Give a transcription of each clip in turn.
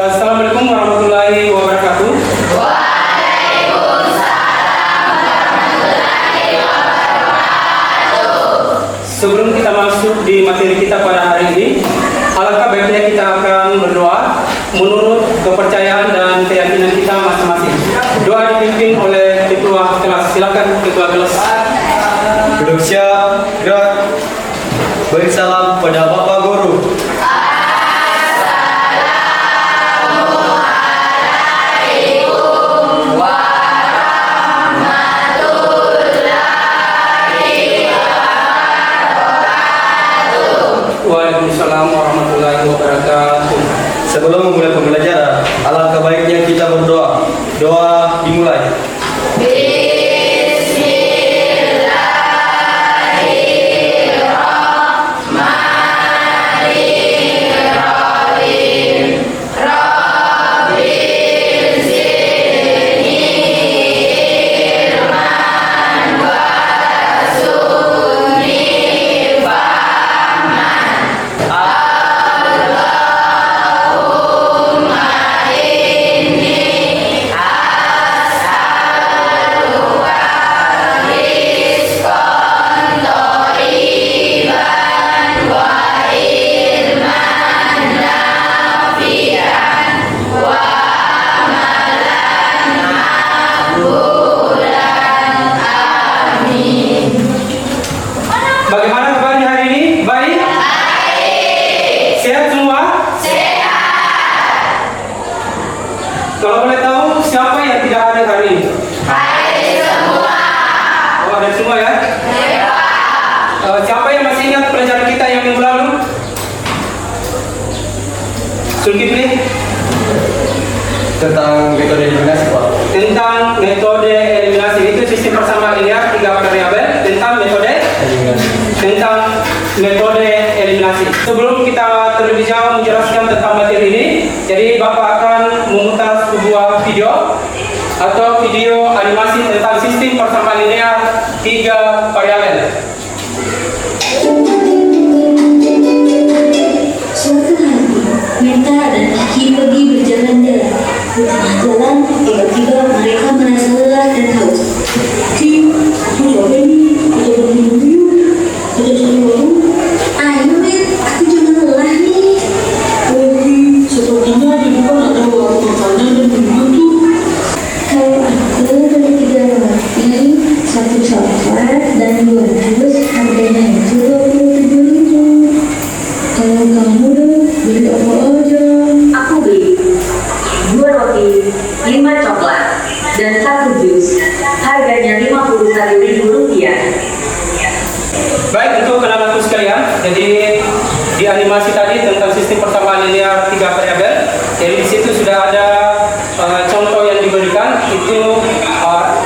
Assalamualaikum warahmatullahi wabarakatuh. Sebelum kita masuk di materi kita pada hari ini, alangkah baiknya kita akan berdoa menurut kepercayaan dan keyakinan kita masing-masing. Doa dipimpin oleh ketua kelas. Silakan ketua kelas. Duduk siap, gerak. Beri salam pada Bapak Guru. Waalaikumsalam warahmatullahi wabarakatuh. Sebelum memulai pembelajaran, alangkah baiknya kita berdoa. Doa dimulai. Bagaimana kabarnya hari ini? Baik? Sehat semua? Kalau boleh tahu, siapa yang tidak ada hari ini? Oh, ada semua ya? Siapa yang masih ingat pelajaran kita yang minggu lalu? Zulkifli? Tentang metode eliminasi, Pak. Tentang metode eliminasi. Itu sistem persamaan linear 3 variabel. Tentang metode eliminasi. Sebelum kita terlebih jauh menjelaskan tentang materi ini, jadi Bapak akan memutar sebuah video atau video animasi tentang sistem persamaan linear 3 variabel. Suatu hari, Meta dan Aki pergi berjalan-jalan. Di tengah jalan, tiba-tiba mereka merasa lelah dan haus. Ki, aku capek nih. Kita berminum yuk. Kita cari warung. Ayo, Bet. Aku jangan lelah nih. Ki, sepertinya di depan ada warung makanan dan minuman tuh. Kalau aku dari 3 roti, 1 coklat, dan 2 jus, harganya itu 27.000. Kalau kamu dong, beli apa aja? Aku beli 2 roti, 5 coklat, dan 1 jus. Harganya Rp51.000. Baik, untuk kenalanku sekalian, jadi di animasi tadi tentang sistem persamaan linear 3 variabel, jadi di situ sudah ada contoh yang diberikan. Itu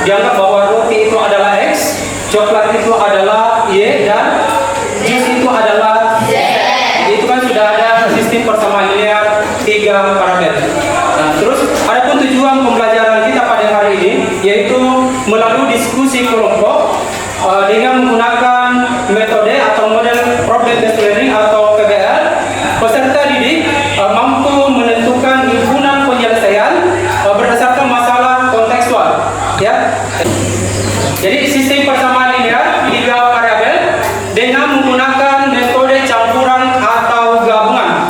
dianggap bahwa roti itu adalah X, coklat itu adalah Y, dan jus itu adalah Z. Itu kan sudah ada sistem persamaan linear 3 variabel. Nah, terus adapun tujuan pembelajaran kita pada hari ini yaitu melalui diskusi kelompok dengan menggunakan metode atau model problem based learning atau PBL. Peserta didik mampu menentukan himpunan penyelesaian berdasarkan masalah kontekstual, ya. Jadi sistem persamaan linear 3 variabel dengan menggunakan metode campuran atau gabungan.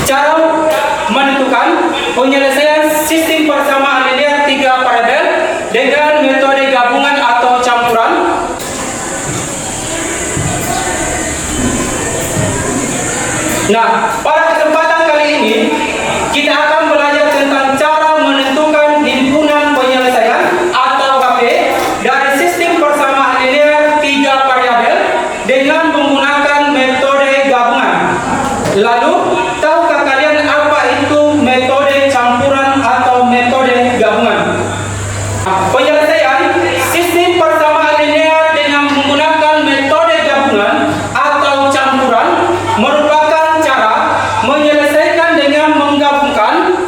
Cara menentukan penyelesaian sistem persamaan linear 3 variabel dengan metode gabungan atau campuran. Nah, pada kesempatan kali ini kita akan belajar tentang cara menentukan himpunan penyelesaian atau HP dari sistem persamaan linear 3 variabel dengan menggunakan metode gabungan. Lalu, tahukah kalian apa itu metode campuran atau metode gabungan? Penyelesaian sistem persamaan linear dengan menggunakan metode gabungan atau campuran merupakan cara menyelesaikan dengan menggabungkan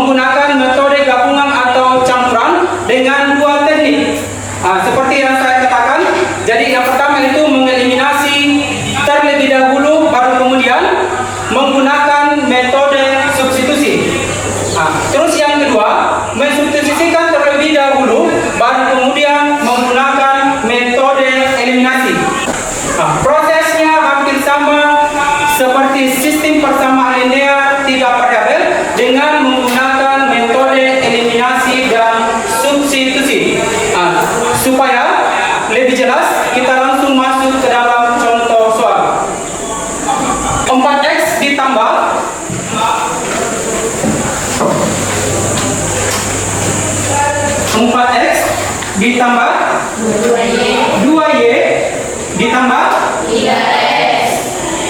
menggunakan metode gabungan atau campuran dengan dua teknik. Seperti yang saya katakan, jadi yang pertama itu mengeliminasi terlebih dahulu, baru kemudian menggunakan metode substitusi. Terus yang kedua, mensubstitusikan terlebih dahulu, baru kemudian menggunakan metode eliminasi. Prosesnya hampir sama seperti sistem persamaan linear 3 variabel dengan menggunakan metode eliminasi dan substitusi. Supaya lebih jelas, kita langsung masuk ke dalam contoh soal. 4x ditambah 4x ditambah 2y ditambah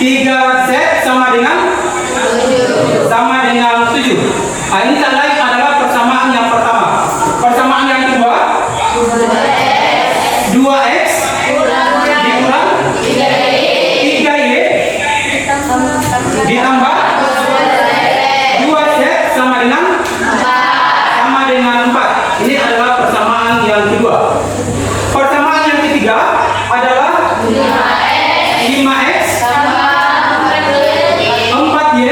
3z sama dengan 7. Ini tanda adalah persamaan yang pertama. Persamaan yang kedua, 2x dikurang 3y ditambah 2z sama dengan 4. Ini adalah persamaan yang kedua. Persamaan yang ketiga adalah 5x 4y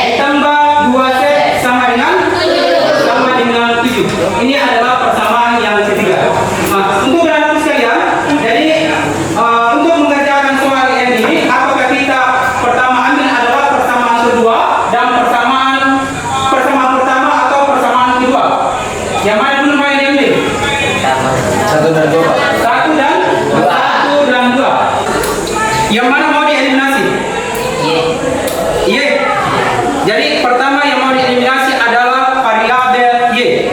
ditambah 2z sama dengan 7. Ini adalah persamaan yang ketiga. Untuk anak-anak sekalian, jadi untuk mengerjakan soal ini, apakah kita pertama ambil adalah persamaan kedua dan persamaan pertama atau persamaan kedua? Yang mana dulu mau diambil? 1 dan 2. 1 dan 2. Yang mana mau dieliminasi? Y. Jadi pertama yang mau dieliminasi adalah variabel y.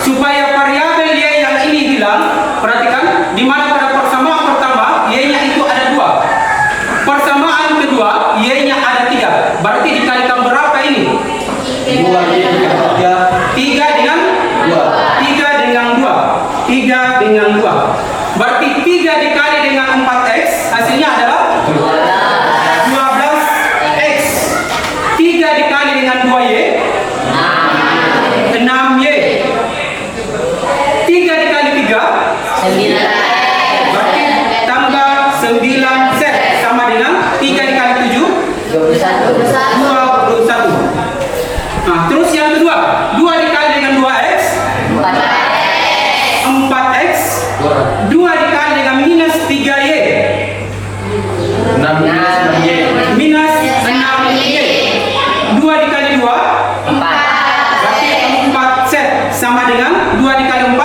Supaya variabel y yang ini hilang, perhatikan di mana pada persamaan pertama y-nya itu ada 2. Persamaan kedua y-nya ada 3. Berarti dikalikan berapa ini? 2y ditambah 3 dengan 2. 3 dengan 2. 3 dengan 2. Berarti 3 dikali dengan 4x hasilnya adalah 12x. 3 dikali dengan 2y 6y. 3 dikali 3 berarti tambah 9z sama dengan 3 dikali 7 21. Terus yang kedua, 2 dikali dengan 2x 4x. 2 dikali dengan minus 3y 6 minus 6y. minus 6y. 2 dikali 2 berarti 4z sama dengan 2 dikali 4.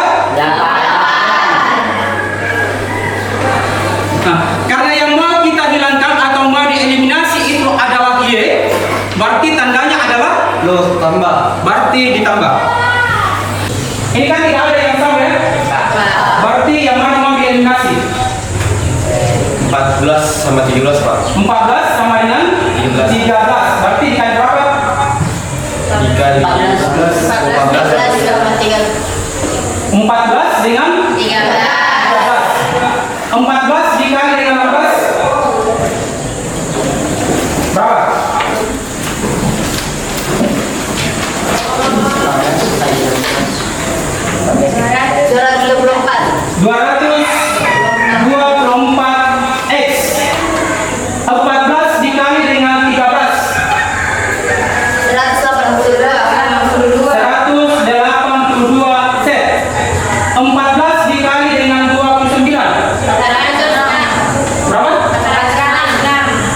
Karena yang mau kita hilangkan atau mau dieliminasi itu adalah y, berarti tandanya adalah Plus tambah. berarti ditambah. Ini kan tidak ada yang sama ya? Berarti yang mana mau dieliminasi? 14 sama 17, Pak. 14 sama dengan 13. Berarti dikali berapa? Dikali 14 14 dengan 13. 14 dikali dengan 14 berapa? 224x. 14 dikali dengan 13 182z. 14 dikali dengan 29 berapa?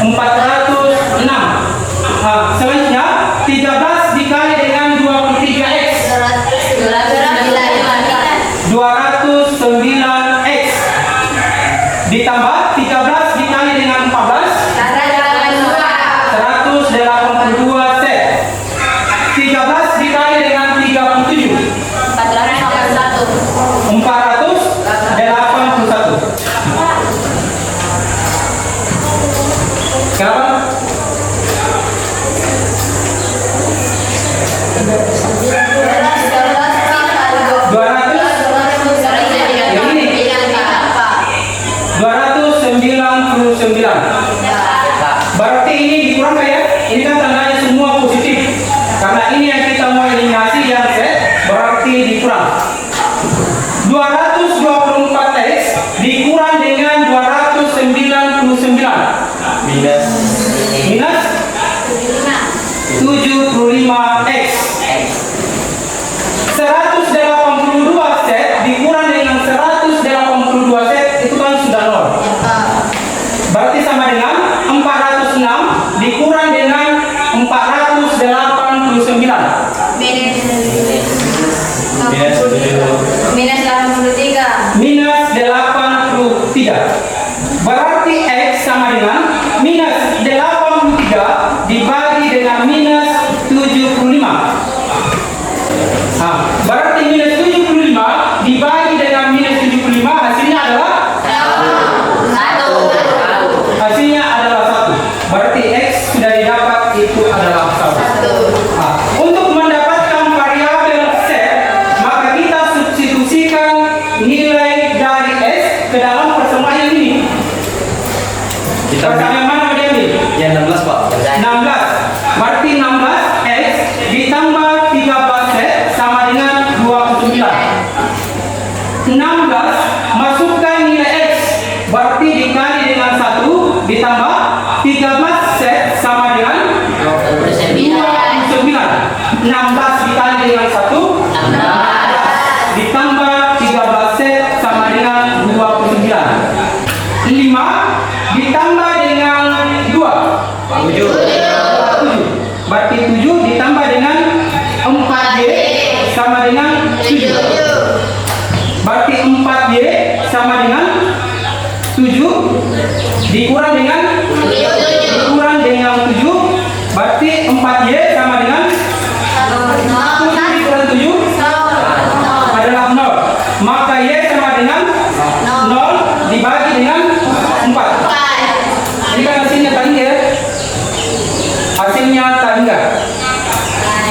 406. Selanjutnya 13 dikali dengan 23x 209x ditambah 13 dikali dengan 14 182z. 13 dikali dengan 37 481. Kenapa? hasilnya minus 75. Berarti minus 75 dibagi dengan minus 75 hasilnya adalah hasilnya adalah 1. Berarti X sudah didapat itu adalah 1. Untuk mendapatkan variabel Z, maka kita substitusikan nilai dari S ke dalam persamaan ini. Persamaan mana dia ambil? Yang 16 Pak. 16. Berarti 16 X ditambah 13 Z sama dengan 29. 16 masukkan nilai X, berarti dikali dengan 1 ditambah 13 Z sama dengan 29. 16 dikali dengan 1 ditambah 13 Z sama dengan 29. 5 ditambah dengan 2 7. Berarti 7 ditambah dengan 4Y sama dengan 7. Berarti 4Y sama dengan 7 dikurang dengan 7. Berarti 4Y sama dengan 7 dikurang 7 adalah 0. Maka Y sama dengan 0 dibagi dengan 4. Ini kan hasilnya tak hingga. Hasilnya tak hingga.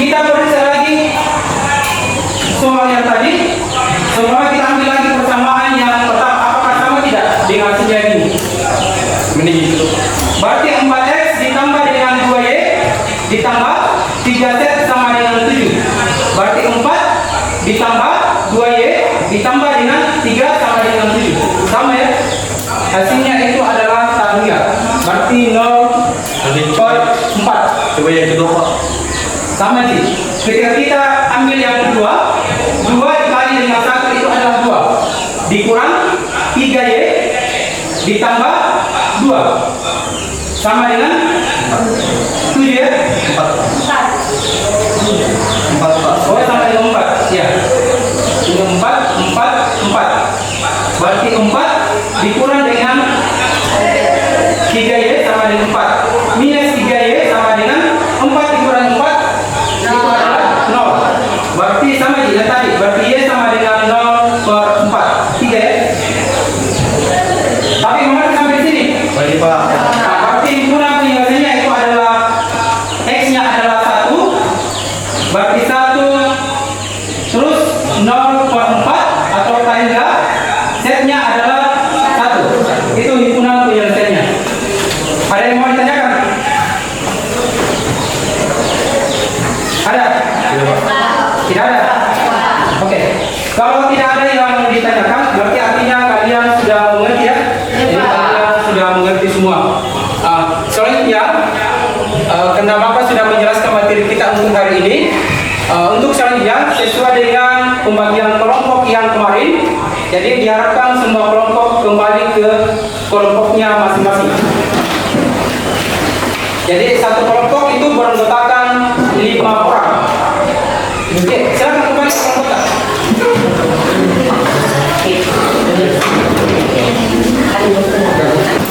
Kita periksa lagi soal yang tadi. Semua kita ambil lagi persamaan yang pertama, apakah sama tidak dengan hasilnya ini. Mending gitu. Berarti 4X ditambah dengan 2Y ditambah 3Z sama dengan 7. Berarti 4 ditambah 2Y ditambah dengan 3 sama dengan 7. Sama ya. Hasilnya itu adalah tak hingga. Berarti 0/4. Coba yang kedua Pak. Sama sih. Ketika kita ambil yang kedua, 2 dikali dengan 1 itu adalah 2. Dikurang 3Y ditambah 2. Sama dengan 7 ya? 4 Pak. Oh, sama dengan 4. Ya. Ini 4. Berarti 4 dikurang dengan 3Y sama dengan 4. Minus 3Y sama dengan 4 dikurang 4 itu adalah 0. Berarti sama juga tadi. Berarti Y sama dengan 0/4. 3 ya. Tapi kemarin sampai sini. Baik Pak. Nah, berarti kurang penjelasannya itu adalah X-nya adalah 1. Berarti 1 terus 0/4 atau tangga Z-nya adalah 1. Itu himpunan penjelasannya. Ada yang mau ditanyakan? Ada? Tidak ada? Oke. Kalau tidak ada yang ditanyakan, berarti artinya kalian sudah mengerti ya? Jadi kalian sudah mengerti semua. Selanjutnya, karena Bapak sudah menjelaskan materi kita untuk hari ini, untuk selanjutnya sesuai dengan pembagian kelompok yang kemarin, jadi diharapkan semua kelompok kembali ke kelompoknya masing-masing. Jadi satu kelompok itu beranggotakan 5 orang. Oke, silakan kembali ke kelompok.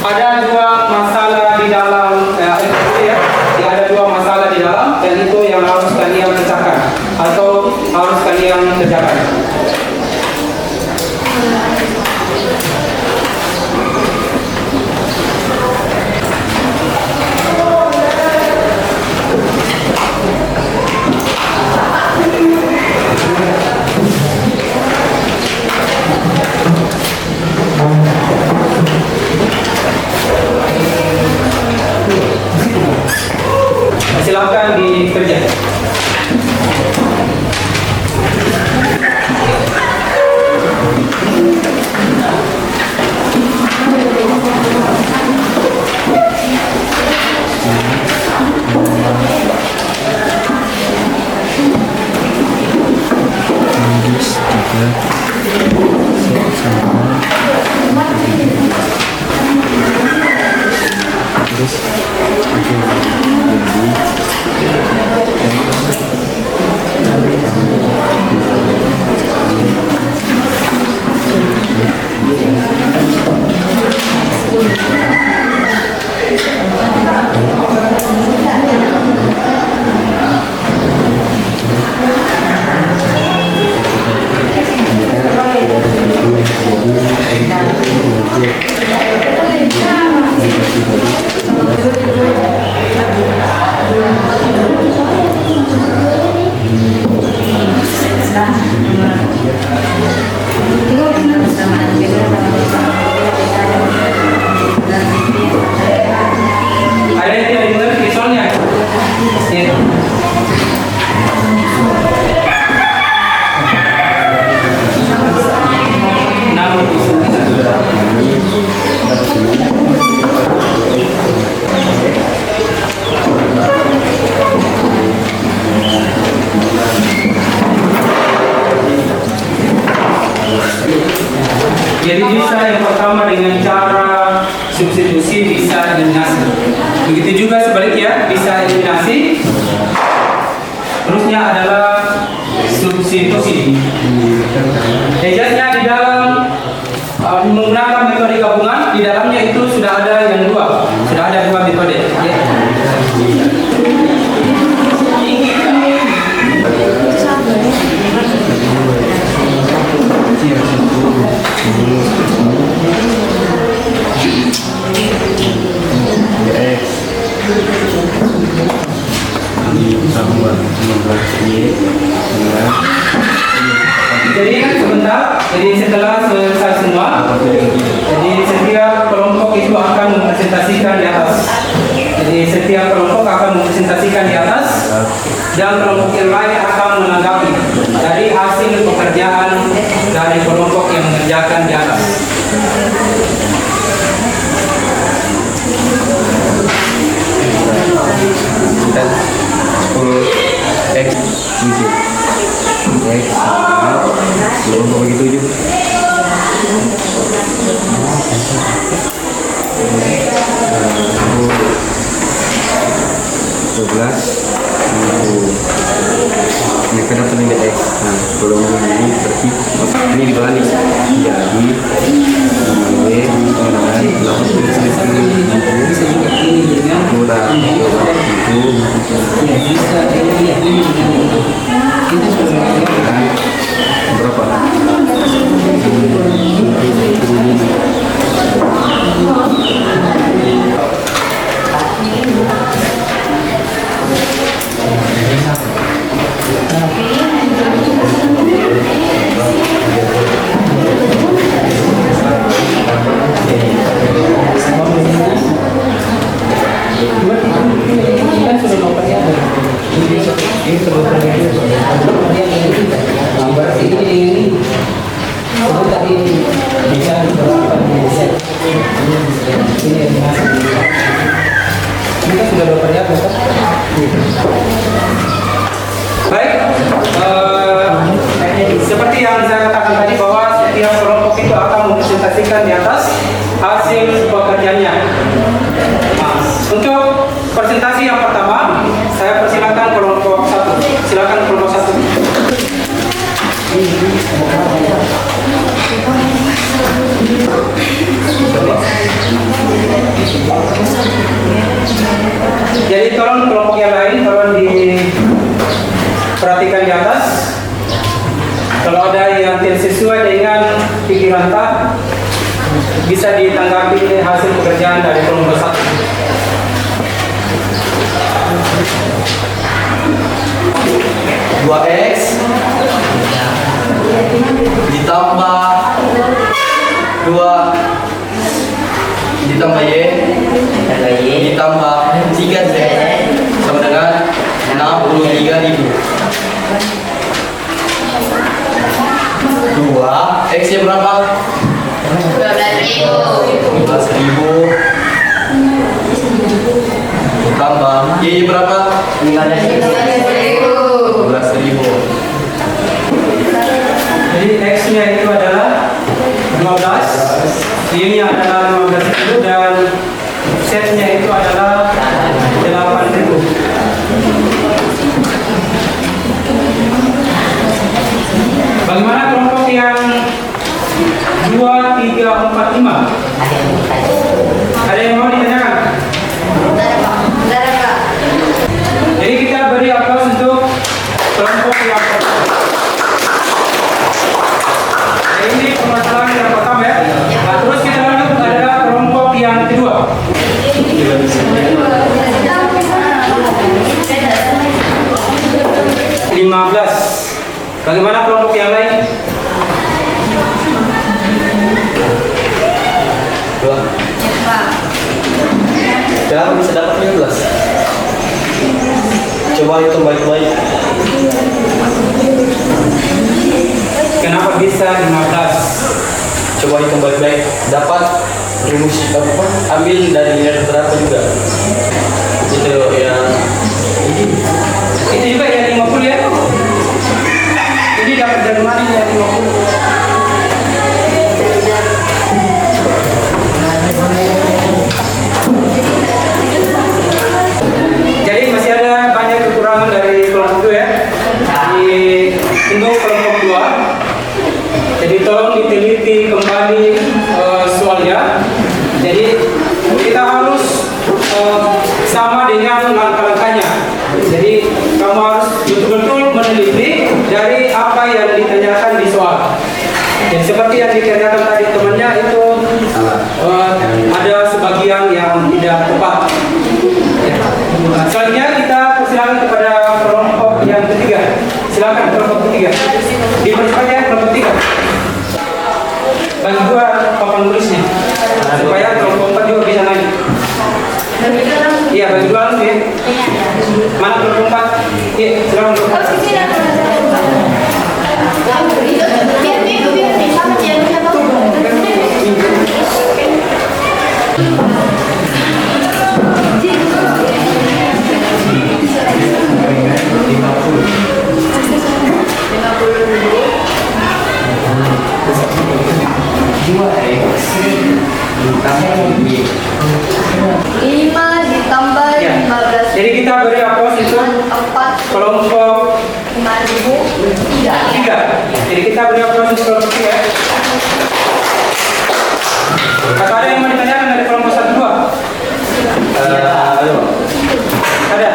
Ada 2 masalah di dalam ada 2 masalah di dalam, dan itu yang harus kalian pecahkan atau harus kalian kerjakan. Silakan dikerjakan. Terus adalah substitusi. Ejasnya di dalam menggunakan metode gabungan, di dalamnya itu sudah ada yang dua, sudah ada dua metode. Ya. Jadi sebentar, jadi setelah selesai semua, jadi setiap kelompok itu akan mempresentasikan di atas. Jadi setiap kelompok akan mempresentasikan di atas, dan kelompok yang lain akan menanggapi dari hasil pekerjaan dari kelompok yang mengerjakan di atas. Dan 10 X 7 X belum bagi 7 12 ini kenapa ini X nah belum ini berarti ini dibalik jadi berapa? Baik, seperti yang saya katakan tadi bahwa setiap kelompok itu akan mempresentasikan di atas hasil pekerjaannya. Nah, untuk presentasi yang pertama, saya persilakan kelompok 1. Silakan kelompok 1. Jadi tolong kelompok yang lain tolong diperhatikan di atas. Kalau ada yang tidak sesuai dengan pikiran tak, bisa ditanggapi hasil pekerjaan dari kelompok 1. X ditambah 2 ditambah Y ditambah 3Z sama dengan 63.000. 2 X nya berapa? 12.000 tambah Y nya berapa? 12.000. Jadi X-nya itu adalah 12, Y-nya adalah 15.000 dan Z-nya itu adalah 8.000. Bagaimana kelompok yang 2, 3, 4, 5? Ada yang mau ditanyakan? Jadi kita beri aplaus untuk kelompok yang pertama. Ini permasalahan yang pertama ya. Nah, terus kita lanjut adalah kelompok yang kedua. 15. Bagaimana kelompok yang lain? 2. Kenapa bisa dapat 15? Coba hitung baik-baik. Kenapa bisa 15? Coba hitung baik-baik. Dapat rumus apa? Ambil dari nilai berapa juga? Itu yang Itu juga ya 50 ya. Jadi dapat dari mana ya 50? Jadi masih ada banyak kekurangan dari kelompok itu ya. teliti kembali soalnya. Jadi kita harus sama dengan langkah-langkahnya. Jadi kamu harus betul-betul meneliti dari apa yang ditanyakan di soal. Jadi seperti yang ditanyakan tadi temannya itu ada sebagian yang tidak tepat. Ya. Selanjutnya kita persilakan kepada kelompok yang ketiga. Silakan kelompok ketiga. Dipercepat ya kelompok ketiga. Bagi gua papan tulisnya supaya kelompok 4 juga bisa naik. Iya, bagi dua langsung ya. Mana kelompok 4? Iya, silakan kelompok 4. Ya. Jadi kita beri aplaus itu kelompok 3. Jadi kita beri aplaus untuk kelompok 3. Apakah ada yang mau ditanyakan dari kelompok 1 2? Ada?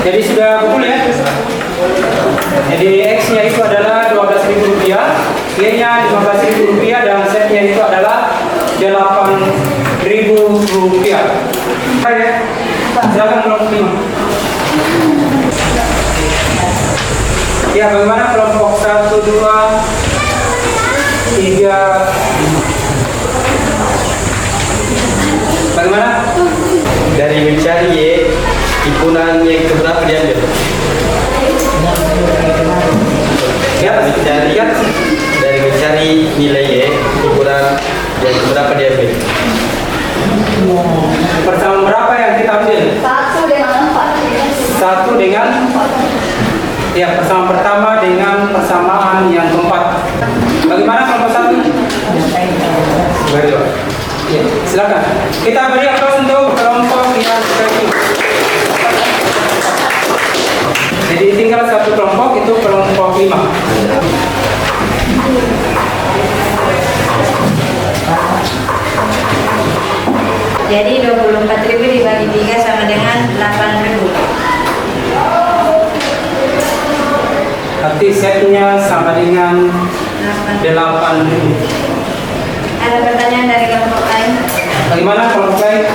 Jadi sudah betul ya? Jadi X-nya itu adalah Rp12.000, Y-nya Rp15.000 dan Z-nya itu adalah Rp8.000. Baik ya? Silakan kelompok 5. Ya, bagaimana kelompok 1, 2, 3? Bagaimana? Dari mencari Y, himpunan yang keberapa diambil? Ya, Mencari ya. dari mencari nilai Y, himpunan yang keberapa diambil? Persamaan berapa yang kita ambil? 1 dengan ya, persamaan pertama dengan persamaan yang keempat. Bagaimana kelompok 1? Mari Pak. Ya, silakan. Kita beri aplaus untuk kelompok yang terakhir. Jadi tinggal satu kelompok, itu kelompok 5. Jadi 24.000 dibagi 3 sama dengan 8.000. Nanti setnya sama dengan 8.000. Ada pertanyaan dari kelompok lain? Bagaimana kelompok lain?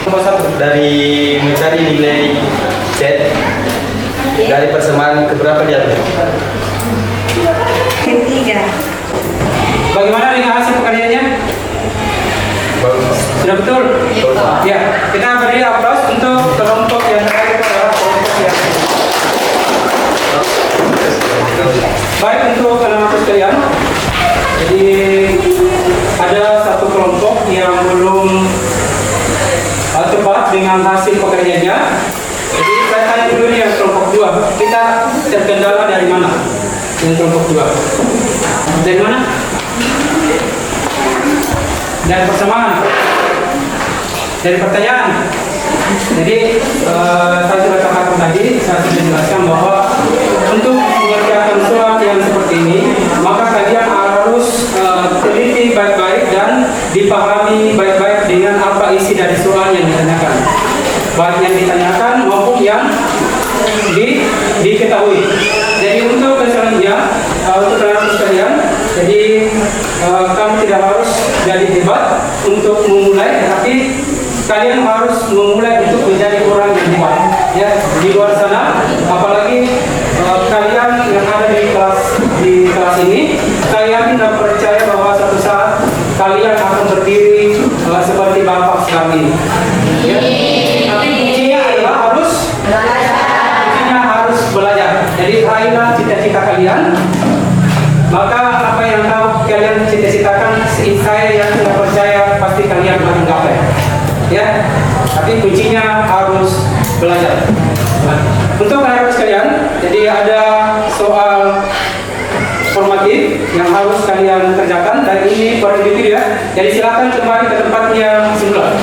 Kelompok 1. Dari mencari nilai Z, dari persamaan keberapa diambil? Ketiga. Bagaimana dengan hasil pekerjaannya? Bagus. Sudah betul? Ya, kita beri aplaus untuk kelompok yang terakhir, itu adalah kelompok yang baik. Untuk anak-anak sekalian, jadi ada satu kelompok yang belum tepat dengan hasil pekerjaannya. Jadi saya tanya dulu nih yang kelompok 2, kita terkendala dari mana? Yang kelompok 2 dari mana? Dan persamaan dari pertanyaan. Jadi saya sudah katakan tadi, saya sudah jelaskan bahwa untuk mengerjakan soal yang seperti ini, maka kalian harus teliti baik-baik dan dipahami baik-baik dengan apa isi dari soal yang ditanyakan, baik yang ditanyakan maupun yang diketahui. Jadi untuk selanjutnya, untuk teman-teman sekalian, jadi kamu tidak harus jadi hebat untuk memulai, tapi kalian harus memulai untuk menjadi orang yang hebat. Ya, di luar sana, apalagi kalian yang ada di kelas ini, kalian tidak percaya bahwa suatu saat kalian akan berdiri seperti Bapak sekarang ini. Ya. Tapi kuncinya adalah harus belajar. Jadi raihlah cita-cita kalian. Maka apa yang kalian cita-citakan, saya yang tidak percaya pasti kalian akan gapai. Ya, tapi kuncinya harus belajar. Untuk anak-anak sekalian, jadi ada soal formatif yang harus kalian kerjakan, dan ini per individu ya. Jadi silakan kembali ke tempatnya semula.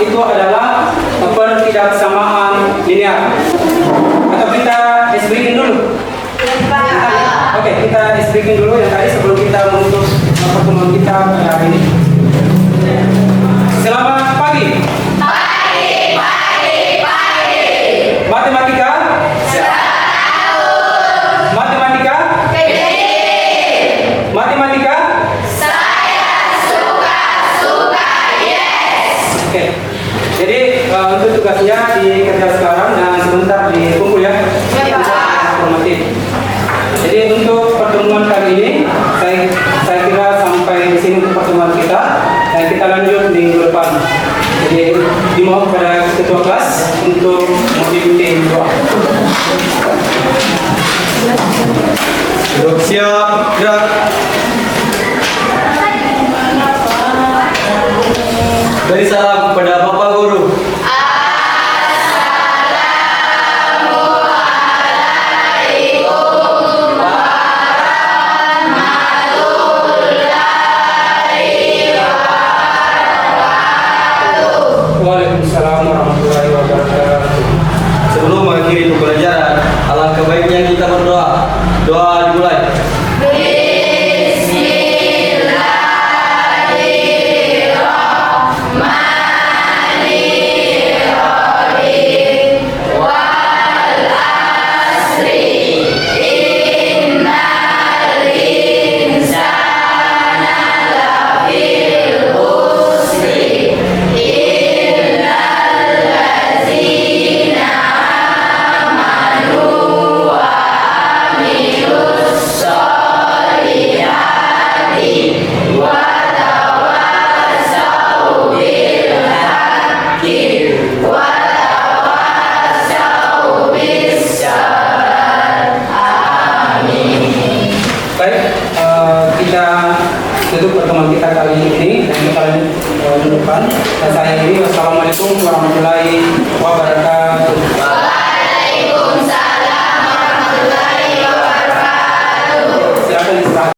itu adalah pertidaksamaan linear. Atau kita SB-in dulu. Oke, kita SB-in dulu yang tadi sebelum kita menutup pertemuan kita pada hari ini. Selamat pagi. Matematika? Matematika? Matematika? Oke. Jadi untuk tugasnya dikerja sekarang dan sebentar dikumpul ya. Informatif. Jadi untuk pertemuan kali ini saya kira sampai di sini untuk pertemuan kita dan kita lanjut minggu depan. Jadi dimohon kepada ketua kelas untuk memimpin doa. Siap, gerak. Beri salam kepada Bapak Guru. Waalaikumsalam warahmatullahi wabarakatuh. Sebelum mengakhiri pembelajaran, alangkah baiknya kita berdoa. Doa dimulai. Kita tutup pertemuan kita kali ini dan kita lanjut depan. Dan saya ini wassalamualaikum warahmatullahi wabarakatuh.